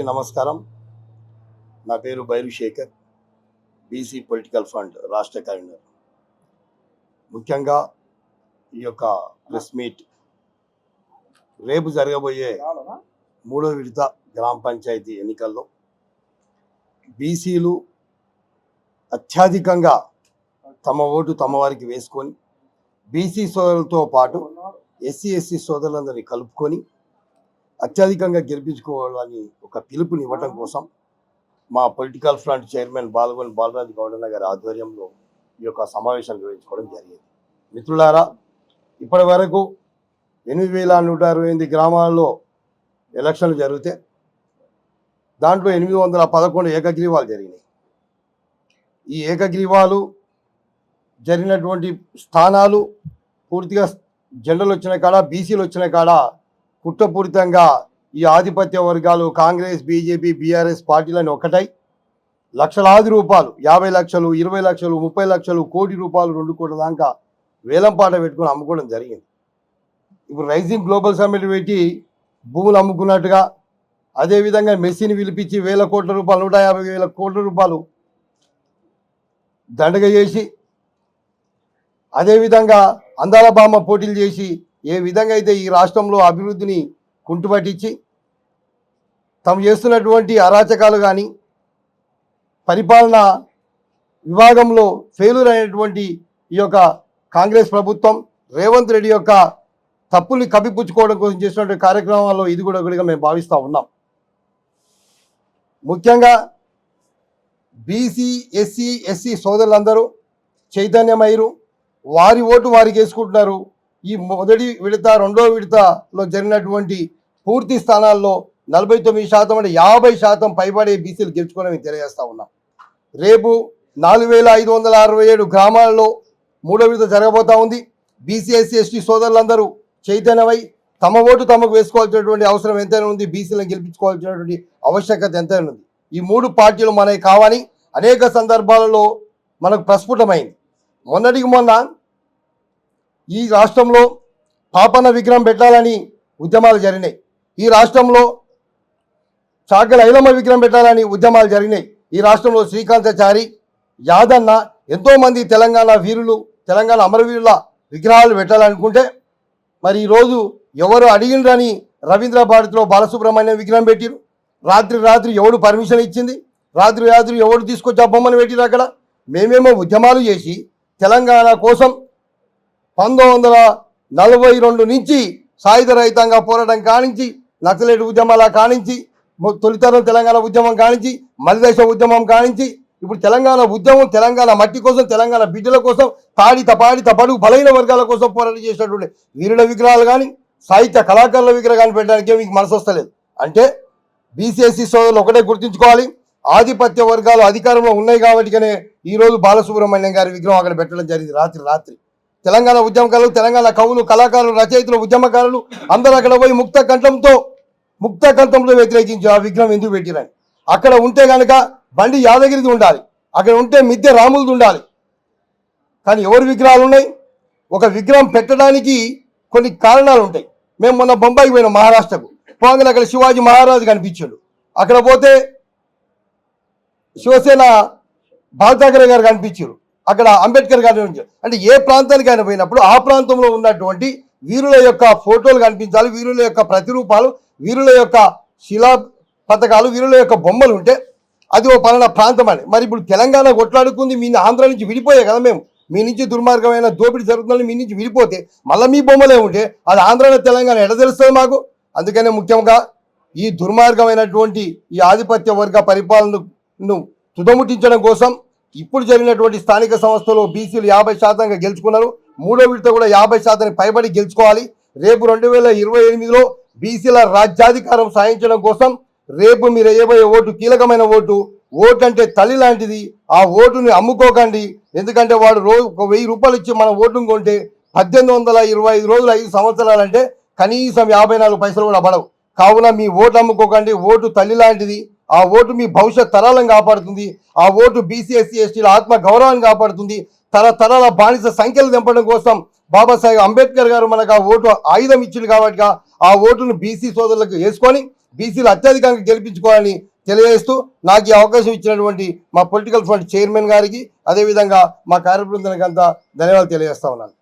నమస్కారం. నా పేరు బైరు శేఖర్, బీసీ పొలిటికల్ ఫండ్ రాష్ట్ర కన్వీనర్. ముఖ్యంగా ఈ యొక్క ప్రెస్ మీట్ రేపు జరగబోయే 3వ విడత గ్రామ పంచాయతీ ఎన్నికల్లో బీసీలు అత్యధికంగా తమ ఓటు తమ వారికి వేసుకొని బీసీ సోదరులతో పాటు ఎస్సీ సోదరులందరినీ కలుపుకొని అత్యధికంగా గెలిపించుకోవాలని ఒక పిలుపుని ఇవ్వడం కోసం మా పొలిటికల్ ఫ్రంట్ చైర్మన్ బాలరాజు గౌడన్న గారి ఆధ్వర్యంలో ఈ యొక్క సమావేశం నిర్వహించుకోవడం జరిగింది. మిత్రులారా, ఇప్పటి వరకు 8,168 గ్రామాల్లో ఎలక్షన్లు జరిగితే దాంట్లో 811 ఏకగ్రీవాలు జరిగినాయి. ఈ ఏకగ్రీవాలు జరిగినటువంటి స్థానాలు పూర్తిగా జెండలు వచ్చిన కాడ, బీసీలు వచ్చిన కాడ కుట్రపూరితంగా ఈ ఆధిపత్య వర్గాలు కాంగ్రెస్, బీజేపీ, బీఆర్ఎస్ పార్టీలను ఒకటై లక్షలాది రూపాయలు, 50 లక్షలు, 20 లక్షలు, 30 లక్షలు, కోటి రూపాయలు, 2 కోట్ల దాకా వేలంపాట పెట్టుకుని అమ్ముకోవడం జరిగింది. ఇప్పుడు రైజింగ్ గ్లోబల్ సమ్మిట్ పెట్టి భూములు అమ్ముకున్నట్టుగా, అదేవిధంగా మెస్సీని పిలిపించి 1,000 కోట్ల రూపాయలు, 150,000 కోట్ల రూపాయలు దండగ చేసి, అదేవిధంగా అందాల బామ్మ పోటీలు చేసి ఏ విధంగా అయితే ఈ రాష్ట్రంలో అభివృద్ధిని కుంటుపట్టించి తాము చేస్తున్నటువంటి అరాచకాలు కానీ పరిపాలన విభాగంలో ఫెయిల్యూర్ అయినటువంటి ఈ యొక్క కాంగ్రెస్ ప్రభుత్వం రేవంత్ రెడ్డి యొక్క తప్పుల్ని కప్పిపుచ్చుకోవడం కోసం చేసినటువంటి కార్యక్రమాల్లో ఇది కూడా ఒకటిగా మేము భావిస్తూ ఉన్నాం. ముఖ్యంగా బీసీ, ఎస్సీ సోదరులందరూ చైతన్యమయ్యారు. వారి ఓటు వారికి వేసుకుంటున్నారు. ఈ మొదటి విడత, 2వ విడతలో జరిగినటువంటి పూర్తి స్థానాల్లో 49% అంటే 50% పైబడే బీసీలు గెలుచుకోవడం తెలియజేస్తూ ఉన్నాం. రేపు 4,567 గ్రామాలలో 3వ విడత జరగబోతూ ఉంది. బీసీ, ఎస్సీ సోదరులందరూ చైతన్యమై తమ ఓటు తమకు వేసుకోవాల్సినటువంటి అవసరం ఎంతైనా ఉంది. బీసీలను గెలిపించుకోవాల్సినటువంటి ఆవశ్యకత ఎంతైనా ఉంది. ఈ 3 పార్టీలు మనకి కావాలి అనేక సందర్భాలలో మనకు ప్రస్ఫుటమైంది. మొన్నటికి మొన్న ఈ రాష్ట్రంలో పాపన్న విగ్రహం పెట్టాలని ఉద్యమాలు జరిగినాయి. ఈ రాష్ట్రంలో చాకల ఐలమ్మ విగ్రహం పెట్టాలని ఉద్యమాలు జరిగినాయి. ఈ రాష్ట్రంలో శ్రీకాంతాచారి, యాదన్న, ఎంతోమంది తెలంగాణ వీరులు, తెలంగాణ అమరవీరుల విగ్రహాలు పెట్టాలనుకుంటే మరి ఈరోజు ఎవరు అడిగినరని రవీంద్ర భారతిలో బాలసుబ్రహ్మణ్యం విగ్రహం పెట్టిరు. రాత్రి ఎవడు పర్మిషన్ ఇచ్చింది? రాత్రి ఎవడు తీసుకొచ్చి ఆ బొమ్మను పెట్టిరు? అక్కడ మేమేమో ఉద్యమాలు చేసి తెలంగాణ కోసం 1942 నుంచి సాయుధ రహితంగా పోరాటం కానించి, నక్సలైట్ ఉద్యమాల కానించి, తొలితరం తెలంగాణ ఉద్యమం కానించి, మలిదశ ఉద్యమం కానించి, ఇప్పుడు తెలంగాణ ఉద్యమం తెలంగాణ మట్టి కోసం, తెలంగాణ బిడ్డల కోసం, తాడి తపడు బలైన వర్గాల కోసం పోరాటం చేసినటువంటి వీరుల విగ్రహాలు కానీ, సాహిత్య కళాకారుల విగ్రహాలు పెట్టడానికి మీకు మనసు వస్తలేదు అంటే బీసీఎస్సీ సోదరులు ఒకటే గుర్తుంచుకోవాలి. ఆధిపత్య వర్గాలు అధికారంలో ఉన్నాయి కాబట్టిగానే ఈరోజు బాలసుబ్రహ్మణ్యం గారి విగ్రహం అక్కడ పెట్టడం జరిగింది. రాత్రి తెలంగాణ ఉద్యమకారులు, తెలంగాణ కవులు, కళాకారులు, రచయితలు, ఉద్యమకారులు అందరూ అక్కడ పోయి ముక్త కంఠంతో వ్యతిరేకించి ఆ విగ్రహం ఎందుకు పెట్టిరని. అక్కడ ఉంటే కనుక బండి యాదగిరిది ఉండాలి, అక్కడ ఉంటే మిద్దె రాములది ఉండాలి. కానీ ఎవరి విగ్రహాలు ఉన్నాయి? ఒక విగ్రహం పెట్టడానికి కొన్ని కారణాలు ఉంటాయి. మేము మొన్న బొంబాయికి పోయినాం, మహారాష్ట్రకు. పోగానే అక్కడ శివాజీ మహారాజు కనిపించాడు. అక్కడ పోతే శివసేన బాలఠాకరే గారు కనిపించారు. అక్కడ అంబేద్కర్ గారు. అంటే ఏ ప్రాంతానికి ఆయన పోయినప్పుడు ఆ ప్రాంతంలో ఉన్నటువంటి వీరుల యొక్క ఫోటోలు కనిపించాలి, వీరుల యొక్క ప్రతిరూపాలు, వీరుల యొక్క శిలా పథకాలు, వీరుల యొక్క బొమ్మలు ఉంటే అది ఓ పలానా ప్రాంతం అని. మరి ఇప్పుడు తెలంగాణ కొట్లాడుకుంది మీ ఆంధ్ర నుంచి విడిపోయే కదా. మేము మీ నుంచి దుర్మార్గమైన దోపిడీ జరుగుతుందని మీ నుంచి విడిపోతే మళ్ళీ మీ బొమ్మలే ఉంటే అది ఆంధ్ర తెలంగాణ ఎడ తెలుస్తుంది మాకు. అందుకనే ముఖ్యంగా ఈ దుర్మార్గమైనటువంటి ఈ ఆధిపత్య వర్గ పరిపాలనను తుదముట్టించడం కోసం ఇప్పుడు జరిగినటువంటి స్థానిక సంస్థలో బీసీలు 50% గెలుచుకున్నారు. 3వ విడత కూడా 50% పైబడి గెలుచుకోవాలి. రేపు 2028లో బీసీల రాజ్యాధికారం సాధించడం కోసం రేపు మీరు వేయబోయే ఓటు కీలకమైన ఓటు. ఓటు అంటే తల్లి లాంటిది. ఆ ఓటుని అమ్ముకోకండి. ఎందుకంటే వాడు రోజు 1,000 రూపాయలు ఇచ్చి మన ఓటును కొంటే 1825 రోజులు 5 సంవత్సరాలంటే కనీసం 54 పైసలు కూడా పడవు. కావున మీ ఓటు అమ్ముకోకండి. ఓటు తల్లి లాంటిది. ఆ ఓటు మీ భవిష్యత్ తరాలను కాపాడుతుంది. ఆ ఓటు బీసీ, ఎస్సీ, ఎస్టీల ఆత్మ గౌరవాన్ని కాపాడుతుంది. తరతరాల బానిస సంఖ్యలు తెంపడం కోసం బాబాసాహెబ్ అంబేద్కర్ గారు మనకు ఆ ఓటు ఆయుధం ఇచ్చింది కాబట్టి ఆ ఓటును బీసీ సోదరులకు వేసుకొని బీసీలు అత్యధికంగా గెలిపించుకోవాలని తెలియజేస్తూ నాకు ఈ అవకాశం ఇచ్చినటువంటి మా పొలిటికల్ ఫ్రంట్ చైర్మన్ గారికి అదేవిధంగా మా కార్యబృందానికి అంతా ధన్యవాదాలు తెలియజేస్తా ఉన్నాను.